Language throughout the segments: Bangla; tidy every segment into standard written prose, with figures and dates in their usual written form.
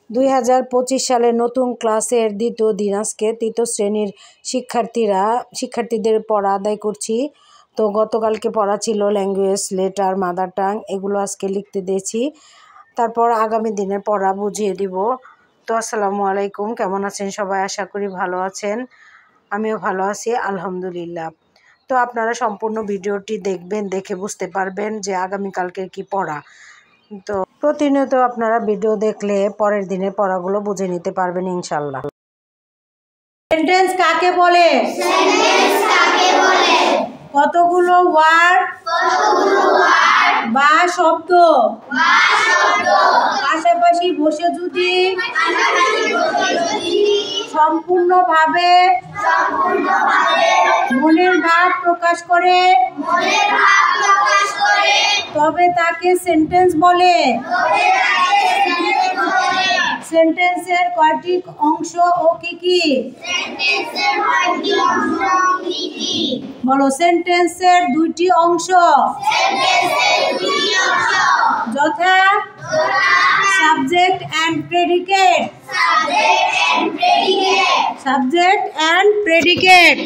2025 সালে নতুন ক্লাসের দ্বিতীয় দিন আজকে তৃতীয় শ্রেণীর শিক্ষার্থীদের পড়া আদায় করছি। তো গতকালকে পড়া ছিল ল্যাঙ্গুয়েজ, লেটার, মাদার টাং, এগুলো আজকে লিখতে দিয়েছি। তারপর আগামী দিনের পড়া বুঝিয়ে দিব। তো আসসালামু আলাইকুম, কেমন আছেন সবাই? আশা করি ভালো আছেন, আমিও ভালো আছি আলহামদুলিল্লাহ। তো আপনারা সম্পূর্ণ ভিডিওটি দেখবেন, দেখে বুঝতে পারবেন যে আগামীকালকের কি পড়া। তো প্রতিনিয়ত আপনারা ভিডিও দেখলে পরের দিনের পড়াগুলো বুঝে নিতে পারবেন ইনশাল্লাহ। সেন্টেন্স কাকে বলে? কতগুলো ওয়ার্ড বা শব্দ পাশাপাশি বসে যদি সম্পূর্ণভাবে মনের ভাব প্রকাশ করে তবে তাকে সেন্টেন্স বলে। সেন্টেন্সের কয়টি অংশ ও কি কি? বলো। সেন্টেন্সের দুইটি অংশ, যথা subject and predicate. Subject and predicate.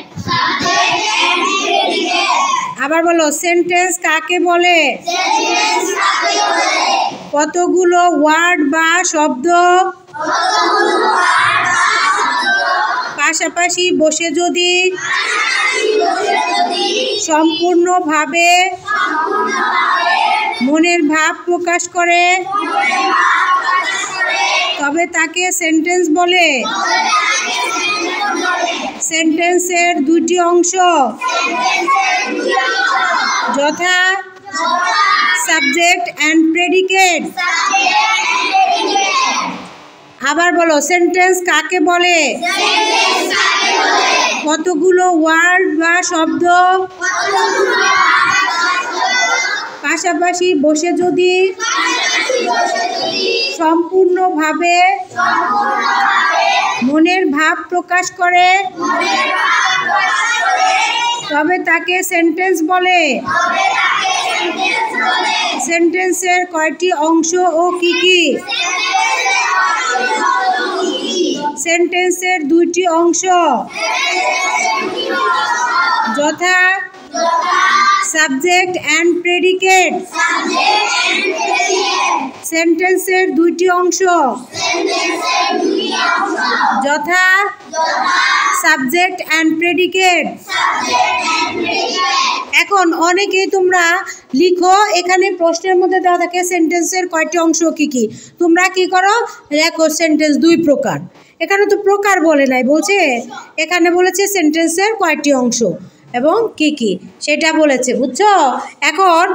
আবার বলো, সেন্টেন্স কাকে বলে? কতগুলো ওয়ার্ড বা শব্দ পাশাপাশি বসে যদি সম্পূর্ণভাবে মনের ভাব প্রকাশ করে তবে তাকে সেন্টেন্স বলে। সেন্টেন্সের দুইটি অংশ, যথা সাবজেক্ট অ্যান্ড প্রেডিকেট। আবার বলো, সেন্টেন্স কাকে বলে? কতগুলো ওয়ার্ড বা শব্দ পাশাপাশি বসে যদি সম্পূর্ণভাবে মনের ভাব প্রকাশ করে তবে তাকে সেন্টেন্স বলে। সেন্টেন্সের কয়টি অংশ ও কি কি? সেন্টেন্সের দুইটি অংশ, যথা সাবজেক্ট অ্যান্ড প্রেডিকেট। সেন্টেন্সের দুইটি অংশ, যথা সাবজেক্ট অ্যান্ড প্রেডিকেট। এখন অনেকেই তোমরা লিখো, এখানে প্রশ্নের মধ্যে দেওয়া থাকে সেন্টেন্সের কয়টি অংশ কি কি। তোমরা কি করো, লেখো সেন্টেন্স দুই প্রকার। এখানে তো প্রকার বলে নাই, বলছে এখানে বলেছে সেন্টেন্সের কয়টি অংশ এবং কি কি সেটা বলেছে, বুঝছো? এখন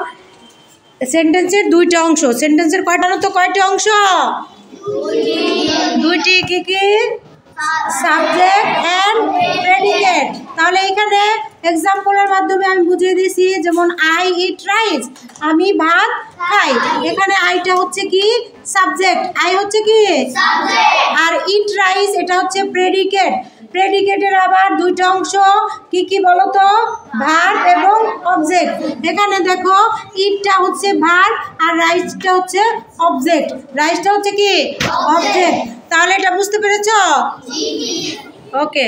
সেন্টেন্সের দুইটা অংশ, সেন্টেন্সের কয়টি অংশ? দুইটি। কি কি? Subject and predicate. তাহলে এখানে এক্সাম্পলের মাধ্যমে আমি বুঝিয়ে দিয়েছি, যেমন আই ইট রাইস, আমি ভাত খাই। এখানে আইটা হচ্ছে কি? সাবজেক্ট। আই হচ্ছে কি? আর ইট রাইস এটা হচ্ছে প্রেডিকেট। প্রেডিকেটের আবার দুইটা অংশ, কি কি বলো তো? ভার্ব এবং অবজেক্ট। এখানে দেখো, ইটটা হচ্ছে ভার্ব আর রাইসটা হচ্ছে অবজেক্ট। রাইসটা হচ্ছে কি? অবজেক্ট। তাহলে এটা বুঝতে পেরেছো? ওকে।